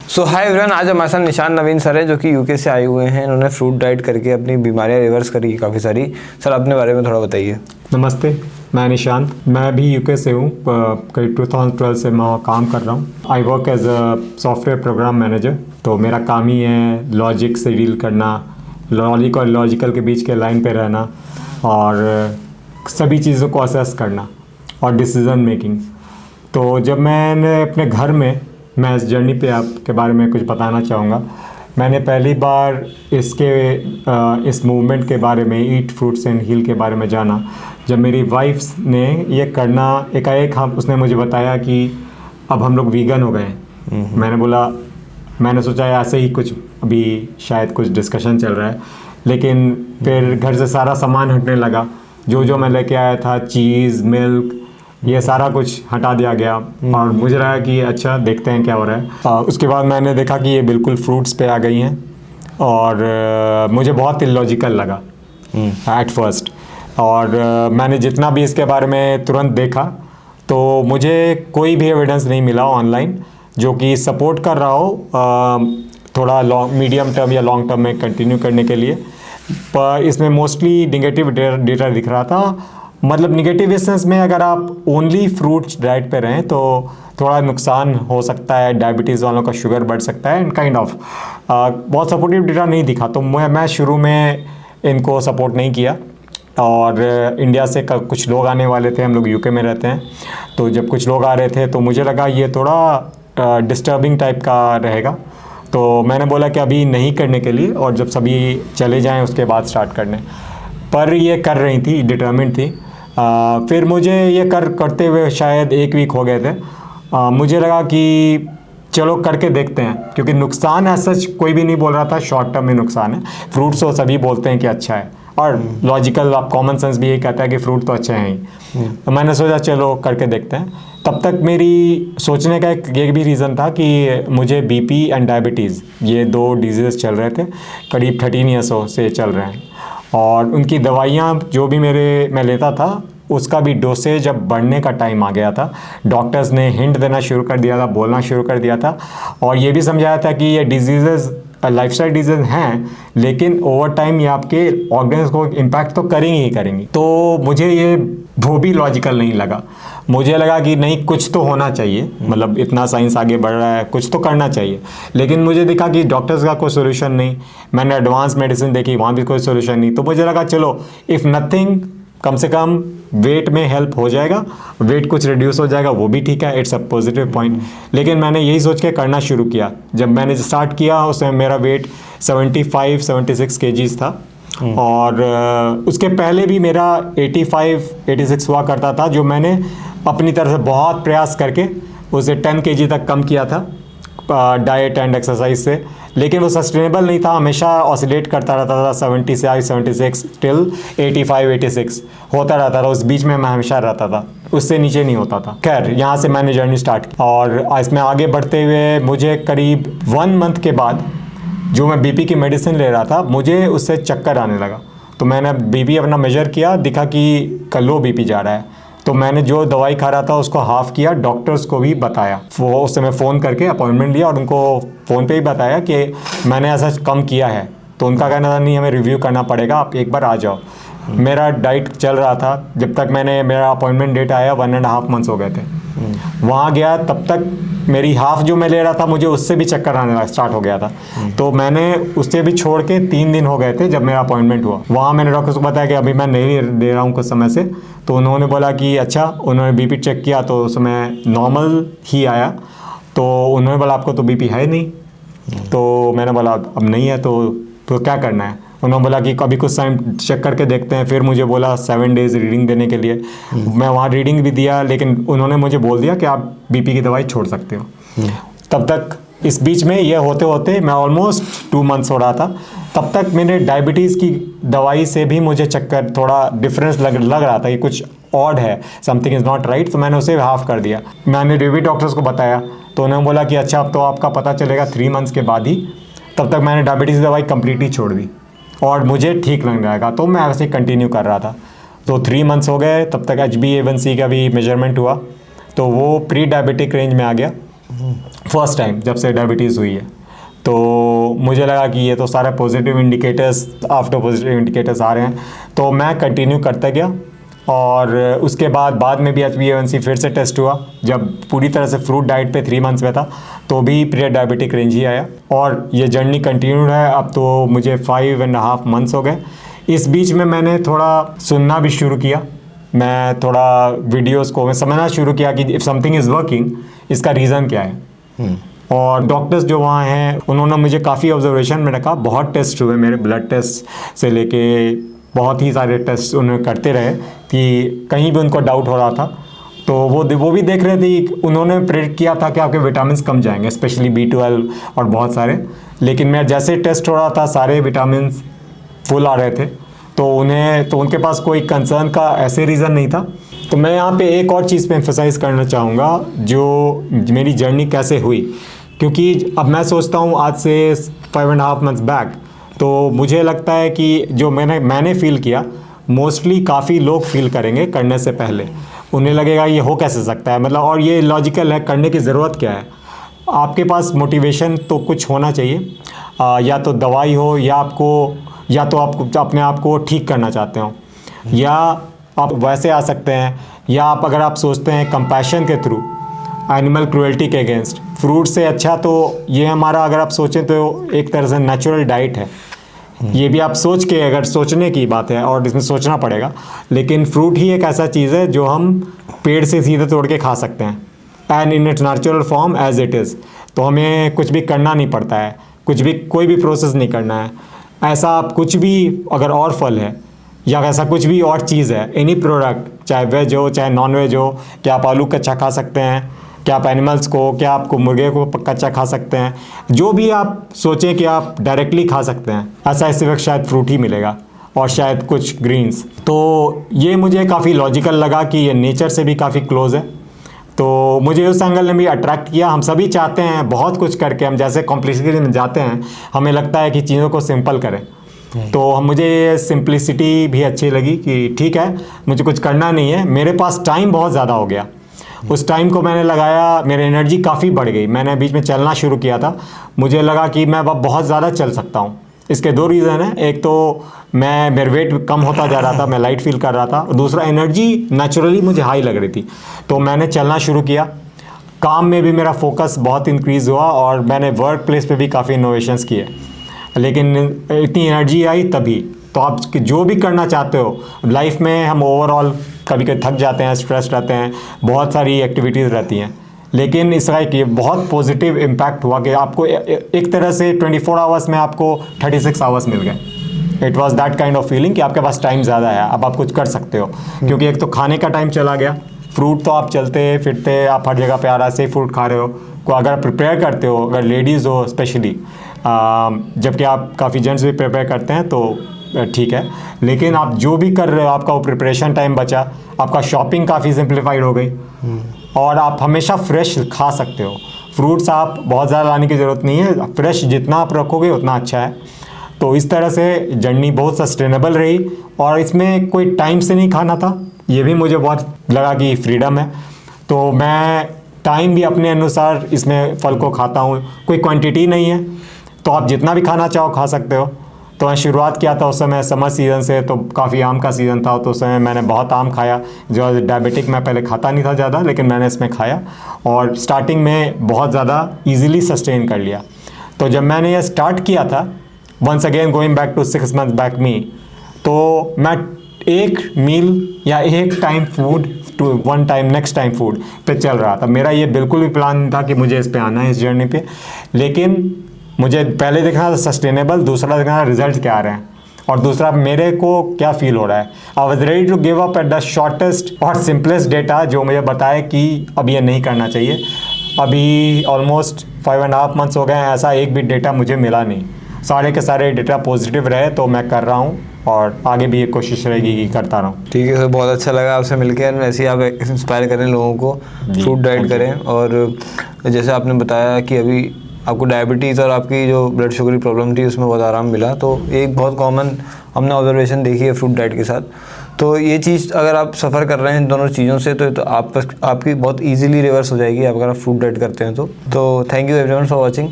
सो hi everyone, आज हमारे साथ निशान नवीन सर हैं जो कि यूके से आए हुए हैं। इन्होंने फ्रूट डाइट करके अपनी बीमारियां रिवर्स करी काफ़ी सारी। सर अपने बारे में थोड़ा बताइए। नमस्ते, मैं निशांत, मैं भी यूके से हूँ। करीब 2012 से मैं वहाँ काम कर रहा हूँ। I work as a software program manager. तो मेरा काम ही है लॉजिक से डील करना, लॉजिक और लॉजिकल के बीच के लाइन पे रहना और सभी चीज़ों को असेस करना और डिसीज़न मेकिंग। तो जब मैंने अपने घर में, मैं इस जर्नी पे आपके बारे में कुछ बताना चाहूँगा। मैंने पहली बार इस मूवमेंट के बारे में, ईट फ्रूट्स एंड हील के बारे में जाना जब मेरी वाइफ ने ये करना एकाएक उसने मुझे बताया कि अब हम लोग वीगन हो गए हैं। मैंने सोचा ऐसे ही कुछ अभी शायद कुछ डिस्कशन चल रहा है, लेकिन फिर घर से सारा सामान हटने लगा। जो मैं लेके आया था, चीज़, मिल्क, ये सारा कुछ हटा दिया गया और मुझे लगा कि अच्छा देखते हैं क्या हो रहा है। उसके बाद मैंने देखा कि ये बिल्कुल फ्रूट्स पे आ गई हैं और मुझे बहुत इलॉजिकल लगा एट फर्स्ट। और मैंने जितना भी इसके बारे में तुरंत देखा तो मुझे कोई भी एविडेंस नहीं मिला ऑनलाइन जो कि सपोर्ट कर रहा हो थोड़ा मीडियम टर्म या लॉन्ग टर्म में कंटिन्यू करने के लिए। पर इसमें मोस्टली निगेटिव डेटा दिख रहा था। मतलब निगेटिव सेंस में अगर आप ओनली फ्रूट्स डाइट पे रहें तो थोड़ा नुकसान हो सकता है, डायबिटीज़ वालों का शुगर बढ़ सकता है एंड काइंड ऑफ बहुत सपोर्टिव डेटा नहीं दिखा। तो मैं शुरू में इनको सपोर्ट नहीं किया। और इंडिया से कुछ लोग आने वाले थे, हम लोग यूके में रहते हैं, तो जब कुछ लोग आ रहे थे तो मुझे लगा ये थोड़ा डिस्टर्बिंग टाइप का रहेगा। तो मैंने बोला कि अभी नहीं करने के लिए, और जब सभी चले जाएँ उसके बाद स्टार्ट करने। पर ये कर रही थी, डिटर्मिन्ड थी। फिर मुझे ये करते हुए शायद एक वीक हो गए थे। मुझे लगा कि चलो करके देखते हैं, क्योंकि नुकसान ऐसा कोई भी नहीं बोल रहा था शॉर्ट टर्म में नुकसान है। फ्रूट्स तो सभी बोलते हैं कि अच्छा है, और लॉजिकल आप कॉमन सेंस भी यही कहता है कि फ्रूट तो अच्छे हैं ही। तो मैंने सोचा चलो करके देखते हैं। तब तक मेरी सोचने का ये भी रीज़न था कि मुझे बीपी एंड डायबिटीज़, ये दो डिजीज़ चल रहे थे, करीब 13 ईयर्स से चल रहे हैं। और उनकी दवाइयाँ जो भी मैं लेता था उसका भी डोसेज अब बढ़ने का टाइम आ गया था। डॉक्टर्स ने हिंट देना शुरू कर दिया था, बोलना शुरू कर दिया था, और ये भी समझाया था कि ये डिजीज़ लाइफस्टाइल डिजीज़ हैं, लेकिन ओवर टाइम ये आपके ऑर्गन्स को इम्पैक्ट तो करेंगी ही करेंगी। तो मुझे ये वो भी लॉजिकल नहीं लगा। मुझे लगा कि नहीं, कुछ तो होना चाहिए, मतलब इतना साइंस आगे बढ़ रहा है, कुछ तो करना चाहिए। लेकिन मुझे दिखा कि डॉक्टर्स का कोई सोल्यूशन नहीं। मैंने एडवांस मेडिसिन देखी, वहाँ भी कोई सोल्यूशन नहीं। तो मुझे लगा चलो इफ़ नथिंग, कम से कम वेट में हेल्प हो जाएगा, वेट कुछ रिड्यूस हो जाएगा, वो भी ठीक है, इट्स अ पॉजिटिव पॉइंट। लेकिन मैंने यही सोच के करना शुरू किया। जब मैंने स्टार्ट किया उसमें मेरा वेट 75-76 केजीज था, और उसके पहले भी मेरा 85-86 हुआ करता था, जो मैंने अपनी तरफ से बहुत प्रयास करके उसे 10 केजी तक कम किया था डाइट एंड एक्सरसाइज से। लेकिन वो सस्टेनेबल नहीं था, हमेशा ऑसिलेट करता रहता था 76 टिल 85-86 होता रहता था। उस बीच में मैं हमेशा रहता था, उससे नीचे नहीं होता था। खैर, यहाँ से मैंने जर्नी स्टार्ट की, और इसमें आगे बढ़ते हुए मुझे करीब 1 मंथ के बाद जो मैं बीपी की मेडिसिन ले रहा था, मुझे उससे चक्कर आने लगा। तो मैंने बीपी अपना मेजर किया, दिखा कि लो बीपी जा रहा है। तो मैंने जो दवाई खा रहा था उसको हाफ़ किया, डॉक्टर्स को भी बताया। वो उस समय फ़ोन करके अपॉइंटमेंट लिया और उनको फ़ोन पे ही बताया कि मैंने ऐसा कम किया है। तो उनका कहना था नहीं, हमें रिव्यू करना पड़ेगा, आप एक बार आ जाओ। मेरा डाइट चल रहा था जब तक मेरा अपॉइंटमेंट डेट आया, 1.5 मंथ्स हो गए थे। वहाँ गया तब तक मेरी हाफ़ जो मैं ले रहा था, मुझे उससे भी चक्कर आने स्टार्ट हो गया था। तो मैंने उससे भी छोड़ के 3 दिन हो गए थे जब मेरा अपॉइंटमेंट हुआ। वहाँ मैंने डॉक्टर को बताया कि अभी मैं नहीं दे रहा हूँ कुछ समय से। तो उन्होंने बोला कि अच्छा, उन्होंने बीपी चेक किया तो उसमें नॉर्मल ही आया। तो उन्होंने बोला आपको तो बीपी है नहीं। तो मैंने बोला अब नहीं है तो क्या करना है। उन्होंने बोला कि कभी कुछ टाइम चेक करके देखते हैं। फिर मुझे बोला 7 डेज़ रीडिंग देने के लिए। मैं वहाँ रीडिंग भी दिया, लेकिन उन्होंने मुझे बोल दिया कि आप बीपी की दवाई छोड़ सकते हो। तब तक इस बीच में ये होते होते मैं ऑलमोस्ट 2 मंथ्स हो रहा था। तब तक मैंने डायबिटीज़ की दवाई से भी मुझे चक्कर, थोड़ा डिफरेंस लग रहा था कि कुछ ऑड है, समथिंग इज़ नॉट राइट। तो मैंने उसे हाफ कर दिया। मैंने रिव्यू डॉक्टर्स को बताया तो उन्होंने बोला कि अच्छा, अब तो आपका पता चलेगा 3 मंथ्स के बाद ही। तब तक मैंने डायबिटीज़ की दवाई कम्प्लीटली छोड़ दी और मुझे ठीक लग जाएगा, तो मैं ऐसे कंटिन्यू कर रहा था। तो 3 मंथ्स हो गए, तब तक HbA1c का भी मेजरमेंट हुआ, तो वो प्री डायबिटिक रेंज में आ गया। फर्स्ट टाइम जब से डायबिटीज़ हुई है। तो मुझे लगा कि ये तो सारे positive indicators, after positive indicators आ रहे हैं, तो मैं कंटिन्यू करता गया। और उसके बाद में भी HbA1c फिर से टेस्ट हुआ, जब पूरी तरह से फ्रूट डाइट पे 3 मंथ्स में था, तो भी प्री डायबिटिक रेंज ही आया। और ये जर्नी कंटिन्यूड है, अब तो मुझे 5.5 मंथ्स हो गए। इस बीच में मैंने थोड़ा सुनना भी शुरू किया, मैं थोड़ा वीडियोस को मैं समझना शुरू किया कि इफ़ समथिंग इज़ वर्किंग, इसका रीज़न क्या है। और डॉक्टर्स जो वहाँ हैं उन्होंने मुझे काफ़ी ऑब्जर्वेशन में रखा, बहुत टेस्ट हुए मेरे, ब्लड टेस्ट से लेके बहुत ही सारे टेस्ट उन्होंने करते रहे कि कहीं भी उनको डाउट हो रहा था तो वो भी देख रहे थे। उन्होंने प्रेडिक्ट किया था कि आपके विटामिन कम जाएंगे, स्पेशली B12 और बहुत सारे, लेकिन मैं जैसे टेस्ट हो रहा था सारे विटामिन फुल आ रहे थे, तो उनके पास कोई कंसर्न का ऐसे रीज़न नहीं था। तो मैं यहाँ पे एक और चीज़ पे एम्फसाइज करना चाहूँगा, जो मेरी जर्नी कैसे हुई, क्योंकि अब मैं सोचता हूँ आज से 5.5 मंथ्स बैक, तो मुझे लगता है कि जो मैंने फ़ील किया, मोस्टली काफ़ी लोग फील करेंगे करने से पहले। उन्हें लगेगा ये हो कैसे सकता है, मतलब, और ये लॉजिकल है, करने की ज़रूरत क्या है। आपके पास मोटिवेशन तो कुछ होना चाहिए, या तो दवाई हो, या तो आप अपने आप को ठीक करना चाहते हो, या आप वैसे आ सकते हैं, या अगर आप सोचते हैं कंपैशन के थ्रू एनिमल क्रूएल्टी के अगेंस्ट, फ्रूट से अच्छा तो ये हमारा, अगर आप सोचें तो एक तरह से नेचुरल डाइट है। ये भी आप सोच के, अगर सोचने की बात है और इसमें सोचना पड़ेगा, लेकिन फ्रूट ही एक ऐसा चीज़ है जो हम पेड़ से सीधे तोड़ के खा सकते हैं, and in its natural form as it is. तो हमें कुछ भी करना नहीं पड़ता है, कोई भी प्रोसेस नहीं करना है। ऐसा आप कुछ भी, अगर और फल है या ऐसा कुछ भी और चीज़ है, एनी प्रोडक्ट, चाहे वेज हो चाहे नॉन वेज हो, क्या आप आलू कच्चा खा सकते हैं, क्या आप एनिमल्स को, क्या आपको मुर्गे को कच्चा खा सकते हैं, जो भी आप सोचें कि आप डायरेक्टली खा सकते हैं, ऐसा इस वक्त शायद फ्रूट ही मिलेगा, और शायद कुछ ग्रीन्स। तो ये मुझे काफ़ी लॉजिकल लगा कि ये नेचर से भी काफ़ी क्लोज है, तो मुझे उस एंगल ने भी अट्रैक्ट किया। हम सभी चाहते हैं बहुत कुछ करके, हम जैसे कॉम्प्लेक्सिटी में जाते हैं, हमें लगता है कि चीज़ों को सिंपल करें, तो मुझे ये सिंप्लिसिटी भी अच्छी लगी कि ठीक है, मुझे कुछ करना नहीं है, मेरे पास टाइम बहुत ज़्यादा हो गया, उस टाइम को मैंने लगाया, मेरी एनर्जी काफ़ी बढ़ गई, मैंने बीच में चलना शुरू किया था, मुझे लगा कि मैं अब बहुत ज़्यादा चल सकता हूँ। इसके 2 रीज़न हैं, एक तो मेरा वेट कम होता जा रहा था, मैं लाइट फील कर रहा था, और दूसरा एनर्जी नेचुरली मुझे हाई लग रही थी, तो मैंने चलना शुरू किया। काम में भी मेरा फोकस बहुत इंक्रीज़ हुआ, और मैंने वर्क प्लेस पे भी काफ़ी इनोवेशंस किए, लेकिन इतनी एनर्जी आई तभी। तो आप जो भी करना चाहते हो लाइफ में, हम ओवरऑल कभी कभी थक जाते हैं, स्ट्रेस रहते हैं, बहुत सारी एक्टिविटीज़ रहती हैं, लेकिन इसका एक बहुत पॉजिटिव इम्पैक्ट हुआ कि आपको एक तरह से 24 आवर्स में आपको 36 आवर्स मिल गए। It was that kind of feeling कि आपके पास टाइम ज़्यादा है, अब आप कुछ कर सकते हो, क्योंकि एक तो खाने का टाइम चला गया, फ्रूट तो आप चलते फिरते, आप हर जगह पे आराम से फ्रूट खा रहे हो, को अगर प्रिपेयर करते हो, अगर लेडीज़ हो स्पेशली, जबकि आप काफ़ी जेंट्स भी प्रिपेयर करते हैं तो ठीक है, लेकिन आप जो भी कर रहे हो, आपका वो प्रिपरेशन टाइम बचा, आपका शॉपिंग काफ़ी सिंप्लीफाइड हो गई, और आप हमेशा फ्रेश खा सकते हो। फ्रूट्स आप बहुत ज़्यादा लाने की ज़रूरत नहीं है, फ्रेश जितना आप रखोगे उतना अच्छा है। तो इस तरह से जर्नी बहुत सस्टेनेबल रही, और इसमें कोई टाइम से नहीं खाना था, ये भी मुझे बहुत लगा कि फ्रीडम है। तो मैं टाइम भी अपने अनुसार इसमें फल को खाता हूँ, कोई क्वांटिटी नहीं है, तो आप जितना भी खाना चाहो खा सकते हो। तो मैं शुरुआत किया था उस समय समर सीज़न से, तो काफ़ी आम का सीज़न था, तो उस समय मैंने बहुत आम खाया, जो डायबिटिक मैं पहले खाता नहीं था ज़्यादा, लेकिन मैंने इसमें खाया, और स्टार्टिंग में बहुत ज़्यादा ईजिली सस्टेन कर लिया। तो जब मैंने ये स्टार्ट किया था, once again going back to 6 months back me, तो मैं एक मील या एक time food to 1 time next time food पे चल रहा था। मेरा ये बिल्कुल भी प्लान था कि मुझे इस पे आना है, इस जर्नी पे, लेकिन मुझे पहले देखना था सस्टेनेबल, दूसरा देखना था रिजल्ट क्या आ रहे हैं, और दूसरा मेरे को क्या फील हो रहा है। I was ready to give up at the shortest और सिंपलेस्ट डेटा जो मुझे बताए कि अब ये नहीं करना चाहिए। अभी ऑलमोस्ट 5.5 मंथ्स हो गए हैं, ऐसा एक भी डेटा मुझे मिला नहीं, सारे के सारे डेटा पॉजिटिव रहे, तो मैं कर रहा हूँ, और आगे भी एक कोशिश रहेगी कि करता रहूँ। ठीक है सर, बहुत अच्छा लगा आपसे मिलकर, ऐसे ही आप इंस्पायर करें लोगों को, फ्रूट डाइट करें। और जैसे आपने बताया कि अभी आपको डायबिटीज़ और आपकी जो ब्लड शुगर की प्रॉब्लम थी उसमें बहुत आराम मिला, तो एक बहुत कॉमन हमने ऑब्जर्वेशन देखी है फ्रूट डाइट के साथ। तो ये चीज़ अगर आप सफ़र कर रहे हैं इन दोनों चीज़ों से तो आपकी बहुत ईजिली रिवर्स हो जाएगी अगर आप फूड डाइट करते हैं तो thank you everyone for watching.